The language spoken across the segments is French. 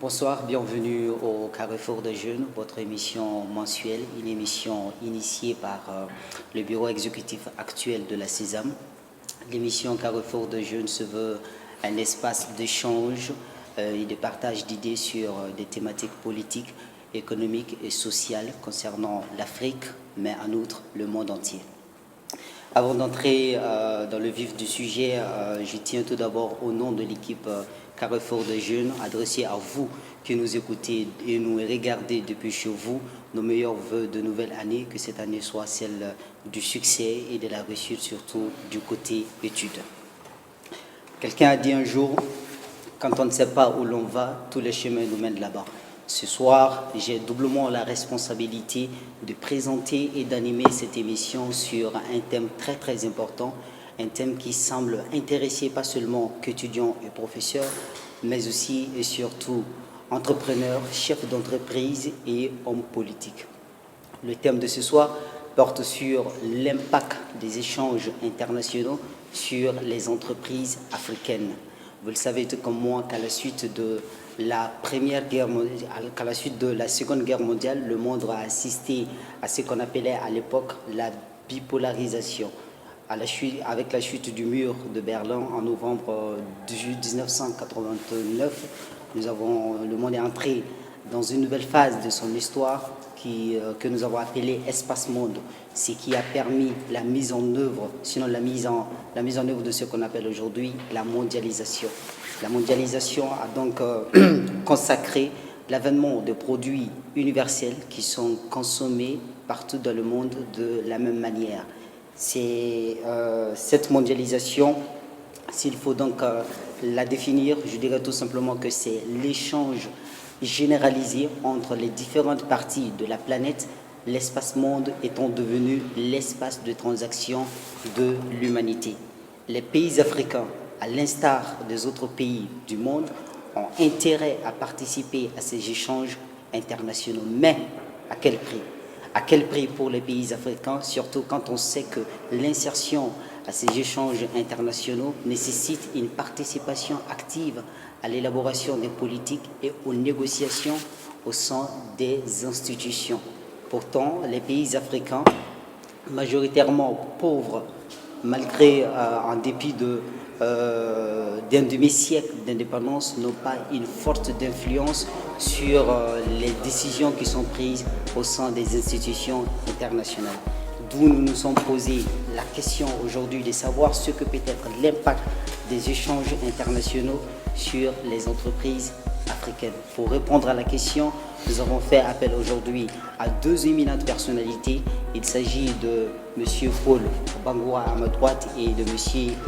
Bonsoir, bienvenue au Carrefour des Jeunes, votre émission mensuelle, une émission initiée par le bureau exécutif actuel de la CESAM. L'émission Carrefour des Jeunes se veut un espace d'échange et de partage d'idées sur des thématiques politiques, économiques et sociales concernant l'Afrique, mais en outre le monde entier. Avant d'entrer dans le vif du sujet, je tiens tout d'abord au nom de l'équipe Carrefour des Jeunes, adresser à vous qui nous écoutez et nous regardez depuis chez vous, nos meilleurs voeux de nouvelle année, que cette année soit celle du succès et de la réussite, surtout du côté études. Quelqu'un a dit un jour, quand on ne sait pas où l'on va, tous les chemins nous mènent là-bas. Ce soir, j'ai doublement la responsabilité de présenter et d'animer cette émission sur un thème très important, un thème qui semble intéresser pas seulement qu'étudiants et professeurs, mais aussi et surtout entrepreneurs, chefs d'entreprise et hommes politiques. Le thème de ce soir porte sur l'impact des échanges internationaux sur les entreprises africaines. Vous le savez tout comme moi qu'à la suite de la Seconde Guerre mondiale, le monde a assisté à ce qu'on appelait à l'époque la bipolarisation. Avec la chute du mur de Berlin en novembre 1989, le monde est entré dans une nouvelle phase de son histoire que nous avons appelée espace-monde, ce qui a permis la mise en œuvre, sinon la mise en œuvre de ce qu'on appelle aujourd'hui la mondialisation. La mondialisation a donc consacré l'avènement de produits universels qui sont consommés partout dans le monde de la même manière. C'est cette mondialisation, s'il faut donc la définir, je dirais tout simplement que c'est l'échange généralisé entre les différentes parties de la planète, l'espace-monde étant devenu l'espace de transaction de l'humanité. Les pays africains, à l'instar des autres pays du monde, ont intérêt à participer à ces échanges internationaux. Mais à quel prix ? À quel prix pour les pays africains, surtout quand on sait que l'insertion à ces échanges internationaux nécessite une participation active à l'élaboration des politiques et aux négociations au sein des institutions. Pourtant, les pays africains, majoritairement pauvres, malgré en dépit d'un demi-siècle d'indépendance, n'ont pas une forte influence sur les décisions qui sont prises au sein des institutions internationales. D'où nous nous sommes posé la question aujourd'hui de savoir ce que peut être l'impact des échanges internationaux sur les entreprises africaines. Pour répondre à la question, nous avons fait appel aujourd'hui à deux éminentes personnalités. Il s'agit de M. Paul Bangoura à ma droite et de M.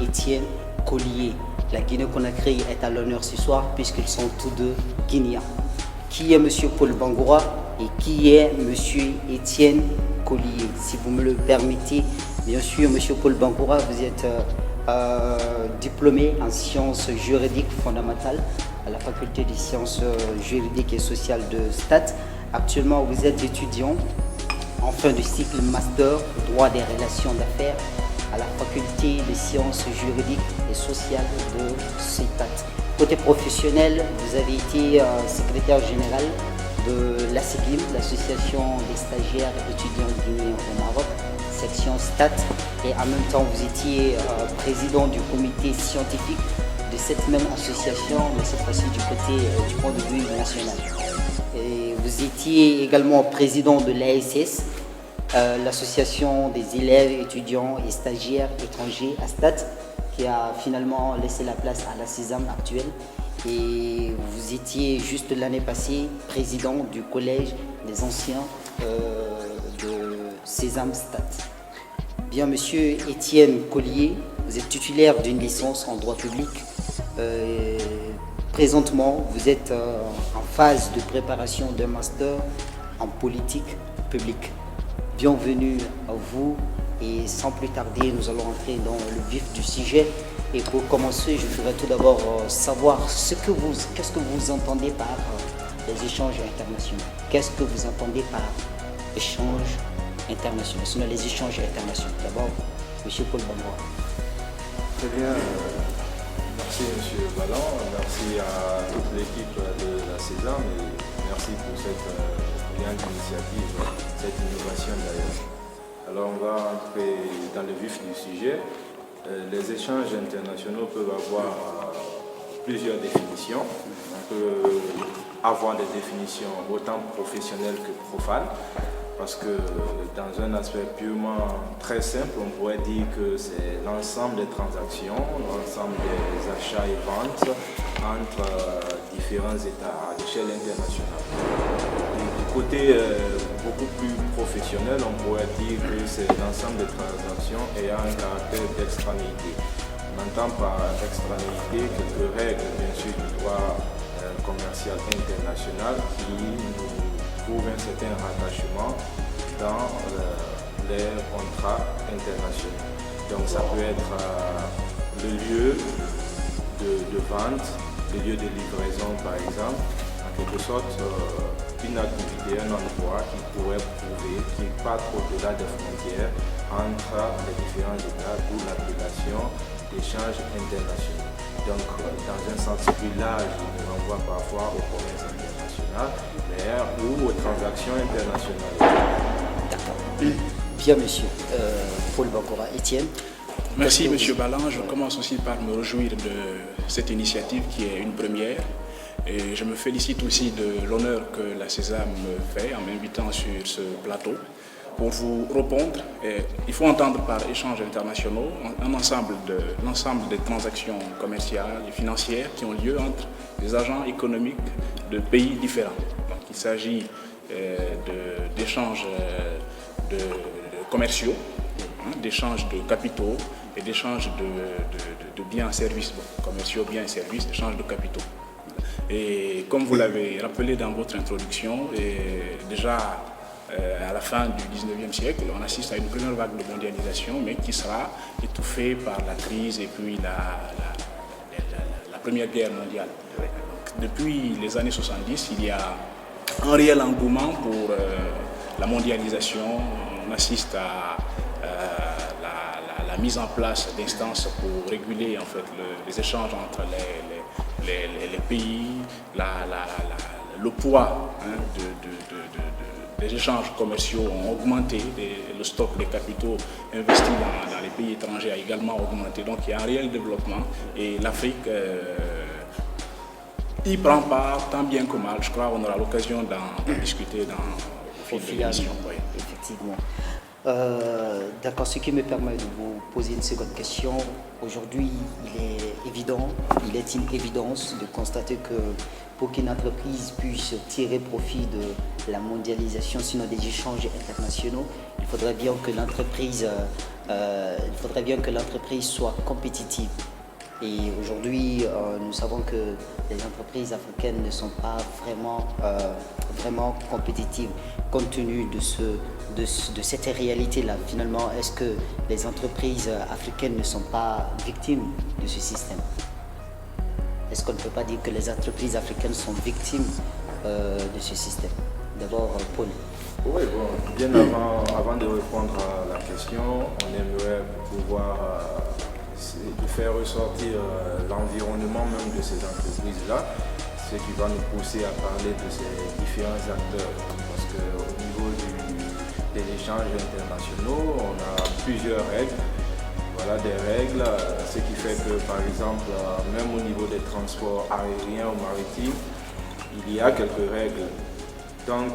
Étienne Collier. La Guinée-Conakry est à l'honneur ce soir puisqu'ils sont tous deux guinéens. Qui est M. Paul Bangoura et qui est M. Étienne Collier? Si vous me le permettez, bien sûr, M. Paul Bangoura, vous êtes diplômé en sciences juridiques fondamentales à la faculté des sciences juridiques et sociales de Stade. Actuellement, vous êtes étudiant en fin de cycle master droit des relations d'affaires à la faculté des sciences juridiques et sociales de CETAT. Côté professionnel, vous avez été secrétaire général de l'ASEGIM, l'association des stagiaires étudiants guinéens au Maroc, section STAT, et en même temps vous étiez président du comité scientifique de cette même association, mais cette fois-ci du côté du point de vue national. Et vous étiez également président de l'ASS, l'association des élèves, étudiants et stagiaires étrangers à STAT, qui a finalement laissé la place à la CESAM actuelle. Et vous étiez juste l'année passée président du collège des anciens de CESAM Stade. Bien, monsieur Étienne Collier, vous êtes titulaire d'une licence en droit public. Présentement, vous êtes en phase de préparation d'un master en politique publique. Bienvenue à vous et sans plus tarder, nous allons entrer dans le vif du sujet. Et pour commencer, je voudrais tout d'abord savoir qu'est-ce que vous entendez par les échanges internationaux. Qu'est-ce que vous entendez par échanges internationaux? Ce sont les échanges internationaux. D'abord, M. Paul Bangoura. Très bien. Merci M. Ballan, merci à toute l'équipe de la Sésame et merci pour cette brillante initiative, cette innovation d'ailleurs. Alors on va entrer dans le vif du sujet. Les échanges internationaux peuvent avoir plusieurs définitions. On peut avoir des définitions autant professionnelles que profanes. Parce que dans un aspect purement très simple, on pourrait dire que c'est l'ensemble des transactions, l'ensemble des achats et ventes entre différents États à l'échelle internationale. Du côté beaucoup plus professionnel, on pourrait dire que c'est l'ensemble des transactions ayant un caractère d'extranéité. On entend par extranéité quelques règles, bien sûr, du droit commercial international qui nous trouve un certain rattachement dans les contrats internationaux. Donc ça peut être le lieu de vente, le lieu de livraison par exemple, en quelque sorte une activité, un endroit qui pourrait prouver qu'il part au-delà des frontières entre les différents États, d'où l'appellation d'échanges internationaux. Donc dans un sens plus large, on renvoie parfois au commerce international ou aux transactions internationales. D'accord. Bien, monsieur. Paul Bakora. Étienne. Merci, monsieur Ballan. Je commence aussi par me réjouir de cette initiative qui est une première. Et je me félicite aussi de l'honneur que la Sésame me fait en m'invitant sur ce plateau. Pour vous répondre, il faut entendre par échanges internationaux l'ensemble des transactions commerciales et financières qui ont lieu entre des agents économiques de pays différents. Donc, il s'agit d'échanges commerciaux, d'échanges de capitaux et d'échanges de biens et services, commerciaux, biens et services, d'échanges de capitaux. Et comme vous l'avez rappelé dans votre introduction, déjà à la fin du 19e siècle, on assiste à une première vague de mondialisation, mais qui sera étouffée par la crise et puis la Première Guerre mondiale. Donc, depuis les années 70, il y a un réel engouement pour la mondialisation. On assiste à la mise en place d'instances pour réguler en fait, les échanges entre les pays, le poids des échanges commerciaux ont augmenté, le stock des capitaux investis dans les pays étrangers a également augmenté. Donc il y a un réel développement et l'Afrique y prend part tant bien que mal. Je crois qu'on aura l'occasion d'en discuter au fil de l'émission. Oui. Effectivement. D'accord, ce qui me permet de vous poser une seconde question. Aujourd'hui, il est une évidence de constater que pour qu'une entreprise puisse tirer profit de la mondialisation, sinon des échanges internationaux, il faudrait bien que l'entreprise soit compétitive. Et aujourd'hui, nous savons que les entreprises africaines ne sont pas vraiment compétitives compte tenu de cette réalité-là. Finalement, est-ce que les entreprises africaines ne sont pas victimes de ce système? Est-ce qu'on ne peut pas dire que les entreprises africaines sont victimes de ce système? D'abord, Paul. Oui, bon, bien avant de répondre à la question, on aimerait pouvoir faire ressortir l'environnement même de ces entreprises-là, ce qui va nous pousser à parler de ces différents acteurs. Parce qu'au niveau des échanges internationaux, on a plusieurs règles. Voilà des règles, ce qui fait que par exemple, même au niveau des transports aériens ou maritimes, il y a quelques règles. Donc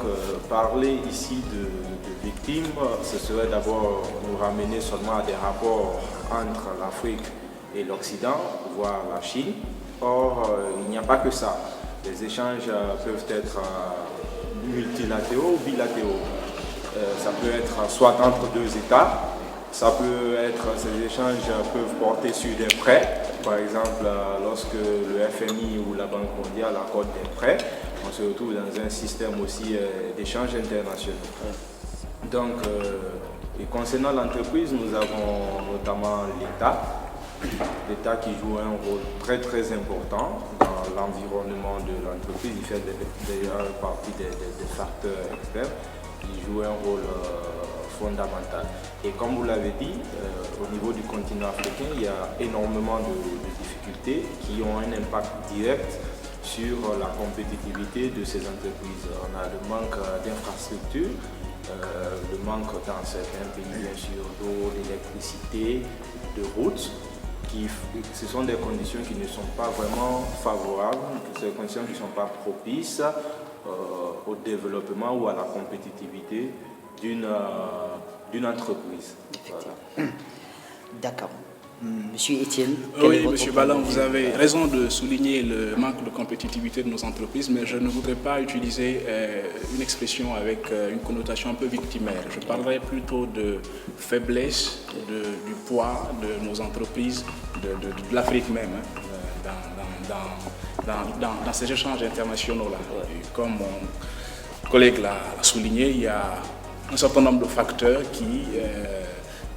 parler ici de victimes, ce serait d'abord nous ramener seulement à des rapports entre l'Afrique et l'Occident, voire la Chine. Or, il n'y a pas que ça. Les échanges peuvent être multilatéraux ou bilatéraux. Ça peut être soit entre deux États, ces échanges peuvent porter sur des prêts. Par exemple, lorsque le FMI ou la Banque mondiale accordent des prêts, on se retrouve dans un système aussi d'échanges internationaux. Donc, et concernant l'entreprise, nous avons notamment l'État qui joue un rôle très très important dans l'environnement de l'entreprise. Il fait d'ailleurs partie des facteurs externes. Il joue un rôle fondamental. Et comme vous l'avez dit, au niveau du continent africain, il y a énormément de difficultés qui ont un impact direct sur la compétitivité de ces entreprises. On a le manque d'infrastructures, le manque dans certains pays bien sûr d'eau, d'électricité, de routes. Ce sont des conditions qui ne sont pas vraiment favorables, ces conditions qui ne sont pas propices au développement ou à la compétitivité d'une entreprise. Voilà. D'accord. Monsieur Étienne. Oui, Monsieur Ballan, vous avez raison de souligner le manque de compétitivité de nos entreprises, mais je ne voudrais pas utiliser une expression avec une connotation un peu victimaire. Je parlerai plutôt de faiblesse du poids de nos entreprises, de l'Afrique même, dans ces échanges internationaux-là. Comme mon collègue l'a souligné, il y a un certain nombre de facteurs qui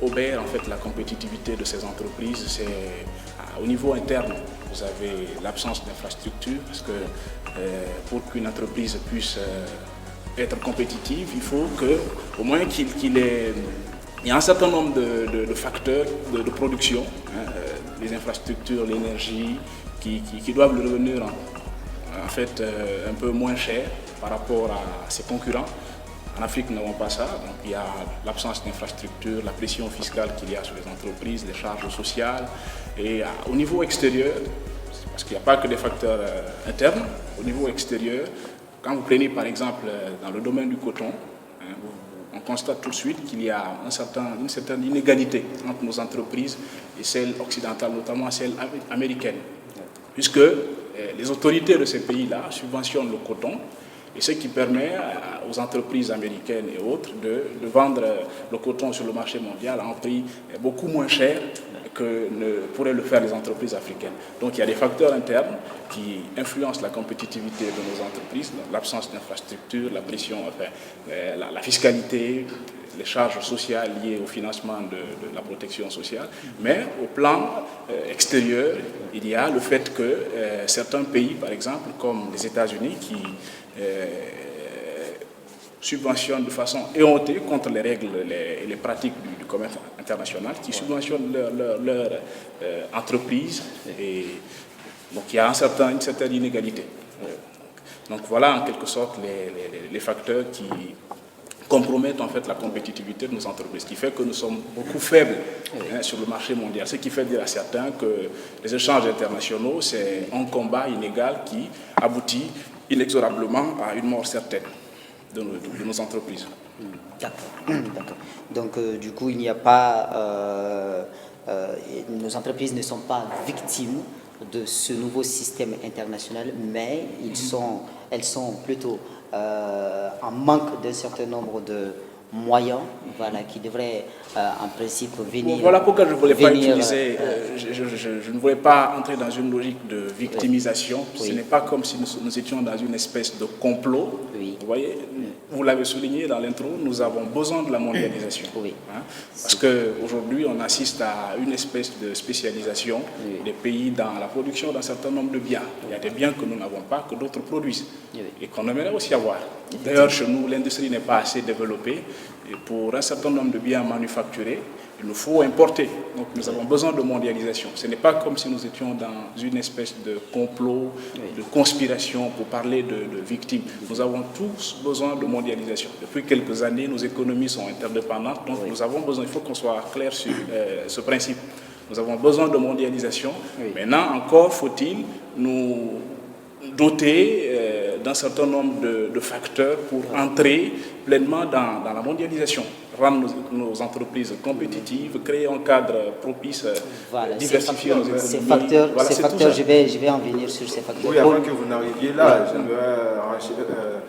obère en fait la compétitivité de ces entreprises. C'est au niveau interne, vous avez l'absence d'infrastructures, parce que pour qu'une entreprise puisse être compétitive, il faut au moins qu'il y ait un certain nombre de facteurs de production, les infrastructures, l'énergie, qui doivent le revenir en fait un peu moins cher par rapport à ses concurrents. En Afrique, nous n'avons pas ça, donc il y a l'absence d'infrastructures, la pression fiscale qu'il y a sur les entreprises, les charges sociales. Et au niveau extérieur, parce qu'il n'y a pas que des facteurs internes, au niveau extérieur, quand vous prenez par exemple dans le domaine du coton, on constate tout de suite qu'il y a une certaine inégalité entre nos entreprises et celles occidentales, notamment celles américaines, puisque les autorités de ces pays-là subventionnent le coton, et ce qui permet aux entreprises américaines et autres de vendre le coton sur le marché mondial à un prix beaucoup moins cher que ne pourraient le faire les entreprises africaines. Donc il y a des facteurs internes qui influencent la compétitivité de nos entreprises, l'absence d'infrastructures, la pression, la fiscalité, les charges sociales liées au financement de la protection sociale. Mais au plan extérieur, il y a le fait que certains pays, par exemple, comme les États-Unis, qui subventionnent de façon éhontée contre les règles et les pratiques du commerce international, qui subventionnent leur entreprise. Et donc il y a une certaine inégalité. Donc voilà en quelque sorte les facteurs qui compromettent en fait la compétitivité de nos entreprises, ce qui fait que nous sommes beaucoup faibles sur le marché mondial. Ce qui fait dire à certains que les échanges internationaux, c'est un combat inégal qui aboutit inexorablement à une mort certaine de nos entreprises. D'accord. Donc du coup, il n'y a pas... nos entreprises ne sont pas victimes de ce nouveau système international, mais elles sont plutôt en manque d'un certain nombre de moyens, qui devraient en principe venir. Voilà pourquoi je ne voulais pas utiliser, je ne voulais pas entrer dans une logique de victimisation. Ce n'est pas comme si nous étions dans une espèce de complot. Vous voyez, vous l'avez souligné dans l'intro, nous avons besoin de la mondialisation. Parce qu'aujourd'hui, on assiste à une espèce de spécialisation des pays dans la production d'un certain nombre de biens. Il y a des biens que nous n'avons pas, que d'autres produisent, et qu'on aimerait aussi avoir. D'ailleurs, chez nous, l'industrie n'est pas assez développée. Et pour un certain nombre de biens manufacturés, il nous faut importer. Donc nous avons besoin de mondialisation. Ce n'est pas comme si nous étions dans une espèce de complot, de conspiration pour parler de victimes. Nous avons tous besoin de mondialisation. Depuis quelques années, nos économies sont interdépendantes. Donc nous avons besoin, il faut qu'on soit clair sur ce principe. Nous avons besoin de mondialisation. Maintenant, encore faut-il nous doter d'un certain nombre de facteurs pour entrer pleinement dans la mondialisation, rendre nos entreprises compétitives, créer un cadre propice, diversifier nos économies. Ces facteurs, je vais en venir sur ces facteurs. Oui, avant que vous n'arriviez là, j'aimerais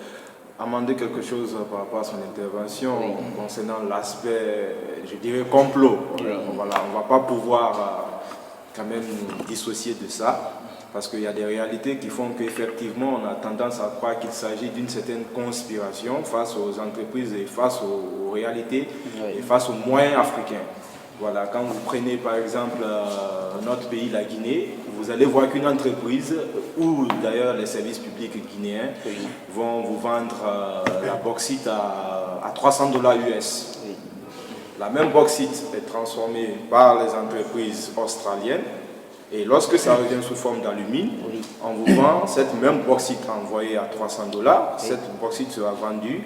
amender quelque chose par rapport à son intervention concernant l'aspect, je dirais, complot. On ne va pas pouvoir quand même nous dissocier de ça. Parce qu'il y a des réalités qui font qu'effectivement, on a tendance à croire qu'il s'agit d'une certaine conspiration face aux entreprises et face aux réalités et face aux moyens africains. Voilà, quand vous prenez par exemple notre pays, la Guinée, vous allez voir qu'une entreprise, ou d'ailleurs les services publics guinéens, vont vous vendre la bauxite à $300 US. La même bauxite est transformée par les entreprises australiennes Et lorsque ça revient sous forme d'alumine, on vous vend cette même bauxite envoyée à $300. Cette bauxite sera vendue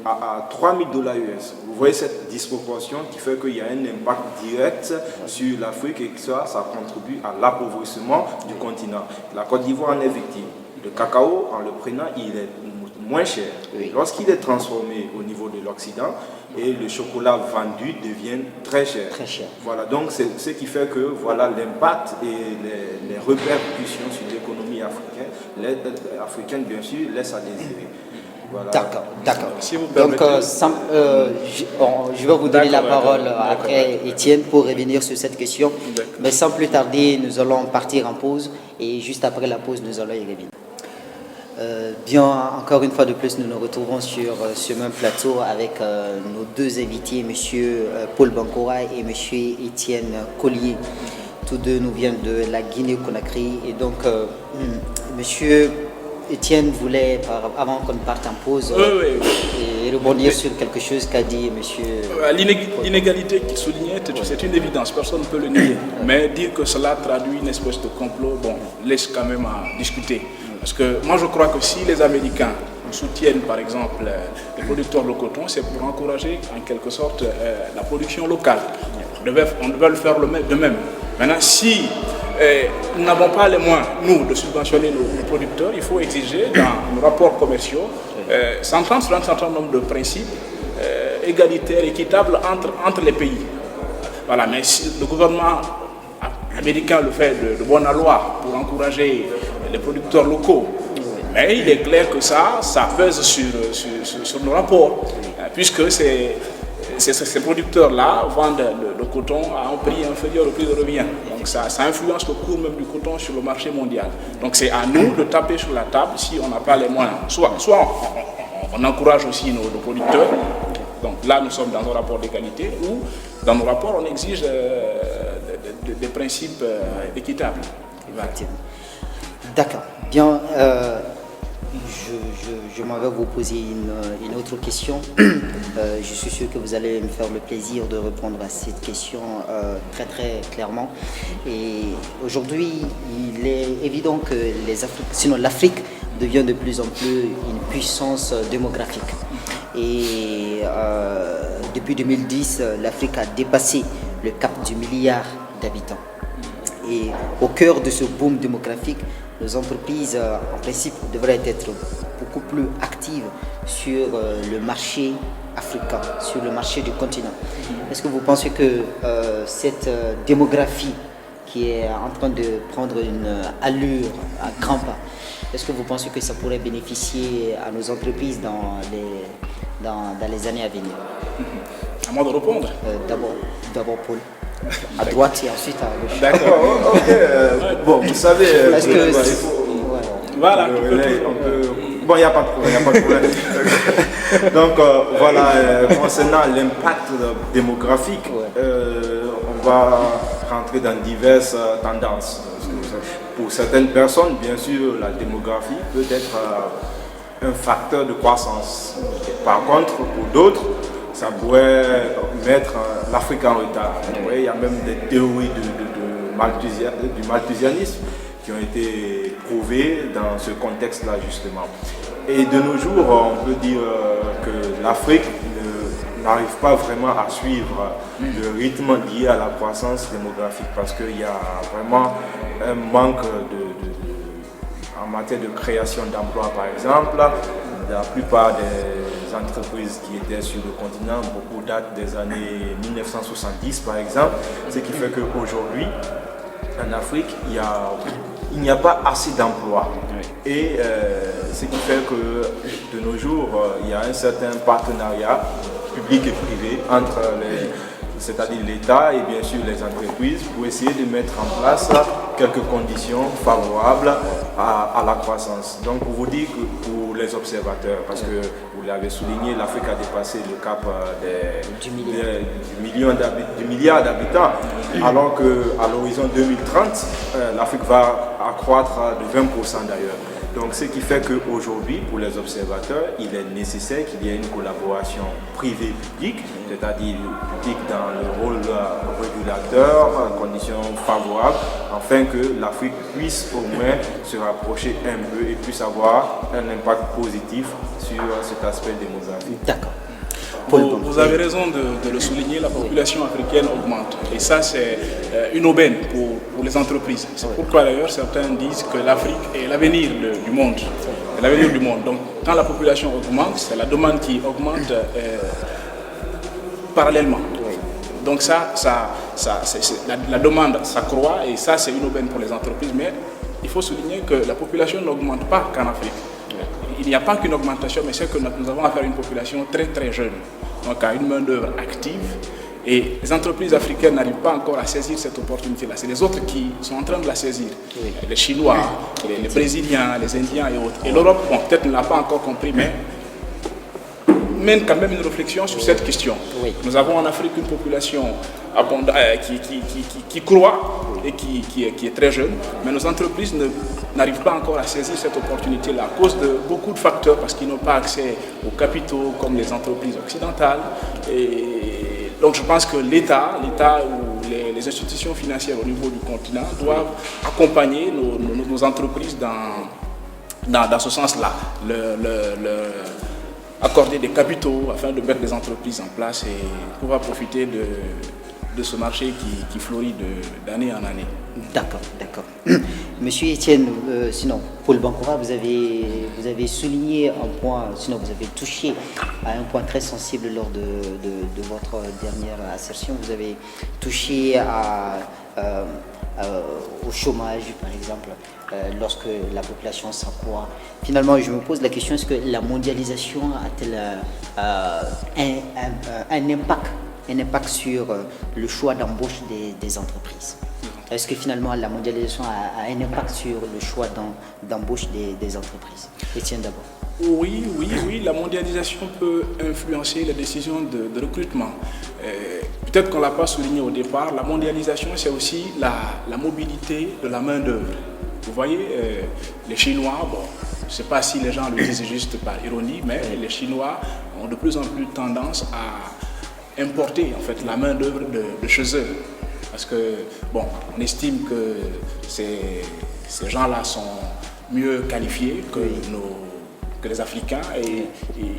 à $3,000 US. Vous voyez cette disproportion qui fait qu'il y a un impact direct sur l'Afrique et que ça contribue à l'appauvrissement du continent. La Côte d'Ivoire en est victime. Le cacao, en le prenant, il est moins cher. Lorsqu'il est transformé au niveau de l'Occident, et le chocolat vendu devient très cher. Très cher. Voilà, donc c'est ce qui fait que voilà l'impact et les répercussions sur l'économie africaine, bien sûr, laissent à désirer. Voilà. D'accord. Si vous Donc, permettez... je vais vous donner la parole d'accord. après Étienne pour revenir sur cette question. Mais sans plus tarder, nous allons partir en pause et juste après la pause, nous allons y revenir. Bien, encore une fois de plus, nous nous retrouvons sur ce même plateau avec nos deux invités, M. Paul Bankora et M. Étienne Collier. Tous deux nous viennent de la Guinée-Conakry. Et donc, M. Étienne voulait, avant qu'on parte en pause, et rebondir sur quelque chose qu'a dit M. L'inégalité qu'il soulignait, c'est une évidence, personne ne peut le nier. Mais dire que cela traduit une espèce de complot, laisse quand même à discuter. Parce que moi je crois que si les Américains soutiennent par exemple les producteurs de coton, c'est pour encourager en quelque sorte la production locale. On devait le faire de même. Maintenant, si nous n'avons pas les moyens, nous, de subventionner nos producteurs, il faut exiger dans nos rapports commerciaux s'entendre sur un certain nombre de principes égalitaires, équitables entre les pays. Voilà, mais si le gouvernement américain le fait de bonne loi pour encourager les producteurs locaux, mais il est clair que ça pèse sur nos rapports, puisque ces producteurs-là vendent le coton à un prix inférieur au prix de revient. Donc ça influence le cours même du coton sur le marché mondial. Donc c'est à nous de taper sur la table si on n'a pas les moyens. Soit on encourage aussi nos producteurs, donc là nous sommes dans un rapport d'égalité, ou dans nos rapports on exige des principes équitables. D'accord. Bien, je m'en vais vous poser une autre question. Je suis sûr que vous allez me faire le plaisir de répondre à cette question très très clairement. Et aujourd'hui, il est évident que l'Afrique devient de plus en plus une puissance démographique. Et depuis 2010, l'Afrique a dépassé le cap du milliard d'habitants. Et au cœur de ce boom démographique, nos entreprises, en principe, devraient être beaucoup plus actives sur le marché africain, sur le marché du continent. Est-ce que vous pensez que cette démographie qui est en train de prendre une allure à grands pas, est-ce que vous pensez que ça pourrait bénéficier à nos entreprises dans les années à venir? À moi de répondre. D'abord Paul. À droite et ensuite à gauche. D'accord, ok. Bon, vous savez, voilà. Bon, il n'y a pas de problème. Donc, voilà, concernant l'impact démographique, on va rentrer dans diverses tendances. Pour certaines personnes, bien sûr, la démographie peut être un facteur de croissance. Par contre, pour d'autres, ça pourrait mettre l'Afrique en retard. Il y a même des théories du malthusianisme qui ont été prouvées dans ce contexte-là, justement. Et de nos jours, on peut dire que l'Afrique n'arrive pas vraiment à suivre le rythme lié à la croissance démographique parce qu'il y a vraiment un manque en matière de création d'emplois, par exemple. La plupart des entreprises qui étaient sur le continent, beaucoup datent des années 1970 par exemple, ce qui fait qu'aujourd'hui, en Afrique, il n'y a pas assez d'emplois. Et ce qui fait que de nos jours, il y a un certain partenariat public et privé entre c'est-à-dire l'État et bien sûr les entreprises pour essayer de mettre en place quelques conditions favorables à la croissance. Donc pour vous dire que pour les observateurs, parce que vous l'avez souligné, l'Afrique a dépassé le cap du milliard d'habitants, alors qu'à l'horizon 2030, l'Afrique va accroître de 20% d'ailleurs. Donc ce qui fait qu'aujourd'hui, pour les observateurs, il est nécessaire qu'il y ait une collaboration privée-publique, c'est-à-dire public dans le rôle régulateur, en conditions favorables, afin que l'Afrique puisse au moins se rapprocher un peu et puisse avoir un impact positif sur cet aspect démographique. D'accord. Vous avez raison de le souligner, la population africaine augmente. Et ça, c'est une aubaine pour les entreprises. C'est pourquoi d'ailleurs certains disent que l'Afrique est l'avenir du monde. C'est l'avenir du monde. Donc quand la population augmente, c'est la demande qui augmente parallèlement. Donc la demande s'accroît et ça, c'est une aubaine pour les entreprises. Mais il faut souligner que la population n'augmente pas qu'en Afrique. Il n'y a pas qu'une augmentation, mais c'est que nous avons affaire à une population très très jeune, donc à une main-d'œuvre active. Et les entreprises africaines n'arrivent pas encore à saisir cette opportunité-là. C'est les autres qui sont en train de la saisir. Oui. Les Chinois, les Brésiliens, les Indiens et autres. Et l'Europe, bon, peut-être ne l'a pas encore compris, mais mène quand même une réflexion sur cette question. Oui. Nous avons en Afrique une population qui croît et qui est très jeune, mais nos entreprises n'arrivent pas encore à saisir cette opportunité-là à cause de beaucoup de facteurs, parce qu'ils n'ont pas accès aux capitaux comme les entreprises occidentales. Et donc je pense que l'État ou les institutions financières au niveau du continent doivent accompagner nos entreprises dans ce sens-là. Accorder des capitaux afin de mettre des entreprises en place et pouvoir profiter de ce marché qui fleurit d'année en année. D'accord. Monsieur Etienne, sinon, Paul Bankora, vous avez souligné un point, sinon vous avez touché à un point très sensible lors de votre dernière assertion. Vous avez touché au chômage, par exemple, lorsque la population s'accroît. Finalement, je me pose la question, est-ce que la mondialisation a-t-elle un impact sur le choix d'embauche des entreprises? Est-ce que finalement la mondialisation a un impact sur le choix d'embauche des entreprises? Etienne d'abord. Oui, la mondialisation peut influencer les décisions de recrutement. Peut-être qu'on ne l'a pas souligné au départ, la mondialisation, c'est aussi la mobilité de la main-d'œuvre. Vous voyez, les Chinois, bon, je ne sais pas si les gens le disent juste par ironie, mais les Chinois ont de plus en plus tendance à importer en fait la main-d'œuvre de chez eux. Parce que, bon, on estime que ces gens-là sont mieux qualifiés que les Africains et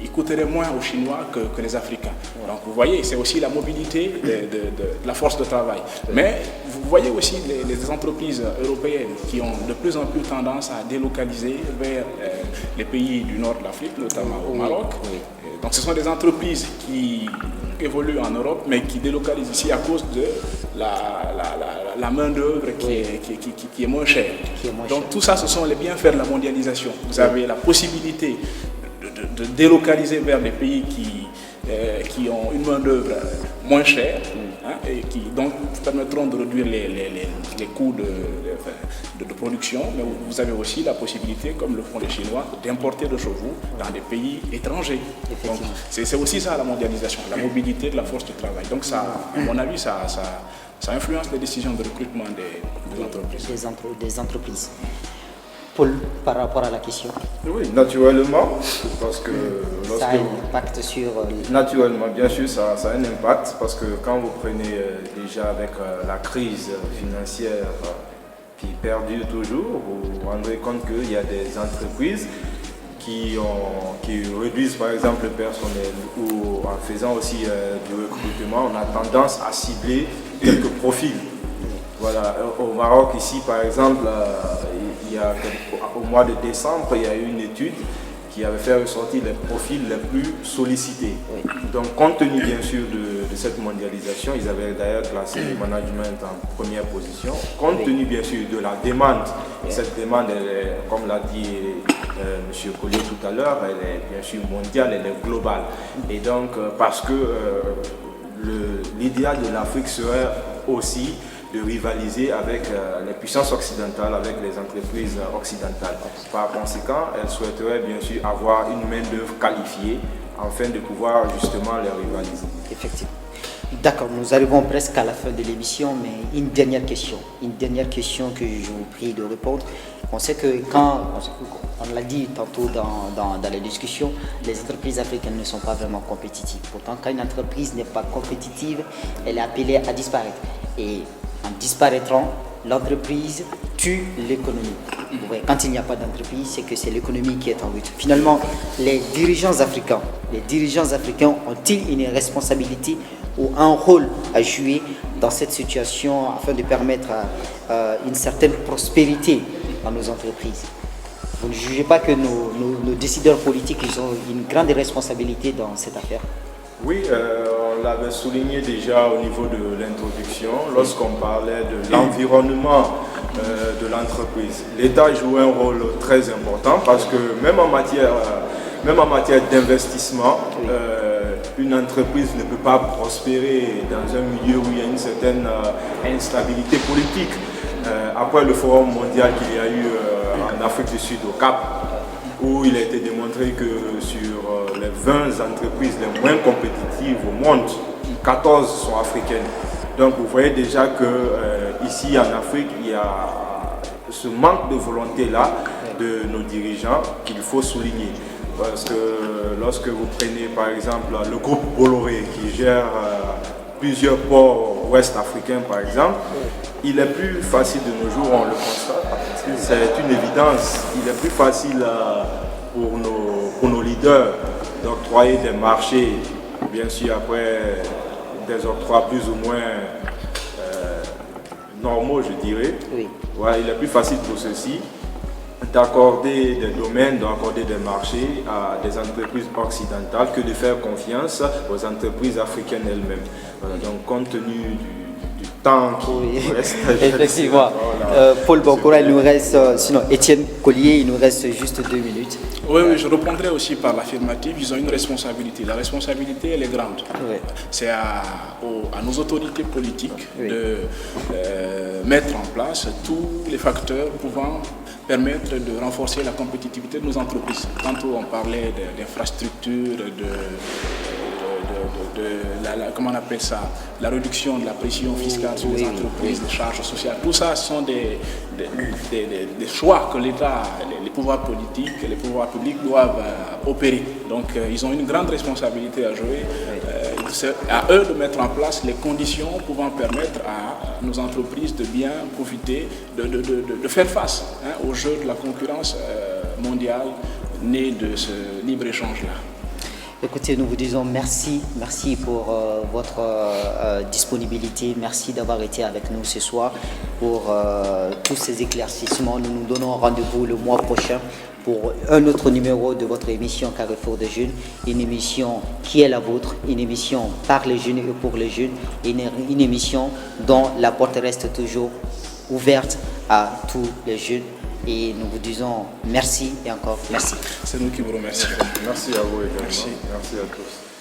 ils coûteraient moins aux Chinois que les Africains. Donc vous voyez, c'est aussi la mobilité de la force de travail. Mais vous voyez aussi les entreprises européennes qui ont de plus en plus tendance à délocaliser vers les pays du nord de l'Afrique, notamment au Maroc. Donc ce sont des entreprises qui évoluent en Europe, mais qui délocalisent ici à cause de la main-d'œuvre qui est moins chère. Donc tout ça, ce sont les bienfaits de la mondialisation. Vous avez la possibilité de délocaliser vers des pays qui ont une main-d'œuvre moins chère, et qui donc permettront de réduire les coûts de production, mais vous avez aussi la possibilité, comme le font les Chinois, d'importer de chez vous dans des pays étrangers. Donc c'est aussi ça la mondialisation, la mobilité de la force de travail. Donc ça, à mon avis, ça influence les décisions de recrutement des entreprises. Des entreprises. Paul, par rapport à la question. Oui, naturellement, parce que ça a un impact sur... Naturellement, bien sûr, ça a un impact, parce que quand vous prenez déjà avec la crise financière qui perdure toujours, vous vous rendrez compte qu'il y a des entreprises qui réduisent par exemple le personnel, ou en faisant aussi du recrutement, on a tendance à cibler quelques profils. Voilà, au Maroc ici par exemple, au mois de décembre, il y a eu une étude qui avait fait ressortir les profils les plus sollicités. Oui. Donc compte tenu bien sûr de cette mondialisation, ils avaient d'ailleurs classé le management en première position. Compte tenu bien sûr de la demande, cette demande, elle est, comme l'a dit M. Collier tout à l'heure, elle est bien sûr mondiale, elle est globale. Et donc parce que l'idéal de l'Afrique serait aussi de rivaliser avec les puissances occidentales, avec les entreprises occidentales. Par conséquent, elles souhaiteraient bien sûr avoir une main-d'œuvre qualifiée afin de pouvoir justement les rivaliser. Effectivement. D'accord, nous arrivons presque à la fin de l'émission, mais une dernière question que je vous prie de répondre. On sait que on l'a dit tantôt dans la discussion, les entreprises africaines ne sont pas vraiment compétitives. Pourtant, quand une entreprise n'est pas compétitive, elle est appelée à disparaître. Et en disparaîtrant, l'entreprise tue l'économie. Quand il n'y a pas d'entreprise, c'est que c'est l'économie qui est en lutte. Finalement, les dirigeants africains ont-ils une responsabilité ou un rôle à jouer dans cette situation afin de permettre une certaine prospérité dans nos entreprises? Vous ne jugez pas que nos décideurs politiques ils ont une grande responsabilité dans cette affaire? Oui, on l'avait souligné déjà au niveau de l'introduction, lorsqu'on parlait de l'environnement de l'entreprise. L'État joue un rôle très important parce que même en matière d'investissement, une entreprise ne peut pas prospérer dans un milieu où il y a une certaine instabilité politique. Après le forum mondial qu'il y a eu en Afrique du Sud, au Cap, où il a été démontré que sur les 20 entreprises les moins compétitives au monde, 14 sont africaines. Donc vous voyez déjà que ici en Afrique, il y a ce manque de volonté-là de nos dirigeants qu'il faut souligner. Parce que lorsque vous prenez par exemple le groupe Bolloré qui gère plusieurs ports ouest africains par exemple, il est plus facile de nos jours, on le constate, c'est une évidence, il est plus facile pour nos leaders d'octroyer des marchés, bien sûr après des octrois plus ou moins normaux je dirais. Oui. Ouais, il est plus facile pour ceux-ci d'accorder des domaines, d'accorder des marchés à des entreprises occidentales que de faire confiance aux entreprises africaines elles-mêmes. Voilà, donc compte tenu du temps qui reste. Effectivement. Voilà. Paul Bokora, il nous reste, sinon Étienne Collier, il nous reste juste 2 minutes. Oui, je reprendrai aussi par l'affirmative, ils ont une responsabilité. La responsabilité, elle est grande. Oui. C'est à nos autorités politiques de mettre en place tous les facteurs pouvant permettre de renforcer la compétitivité de nos entreprises. Tantôt on parlait d'infrastructures, comment on appelle ça, la réduction de la pression fiscale sur les entreprises, des charges sociales. Tout ça sont des choix que l'État, les pouvoirs politiques, les pouvoirs publics doivent opérer. Donc ils ont une grande responsabilité à jouer. C'est à eux de mettre en place les conditions pouvant permettre à nos entreprises de bien profiter, de faire face au jeu de la concurrence mondiale née de ce libre-échange-là. Écoutez, nous vous disons merci pour votre disponibilité, merci d'avoir été avec nous ce soir pour tous ces éclaircissements. Nous nous donnons rendez-vous le mois prochain pour un autre numéro de votre émission Carrefour des Jeunes, une émission qui est la vôtre, une émission par les jeunes et pour les jeunes, une émission dont la porte reste toujours ouverte à tous les jeunes. Et nous vous disons merci et encore merci. C'est nous qui vous remercions. Merci à vous également. Merci à tous.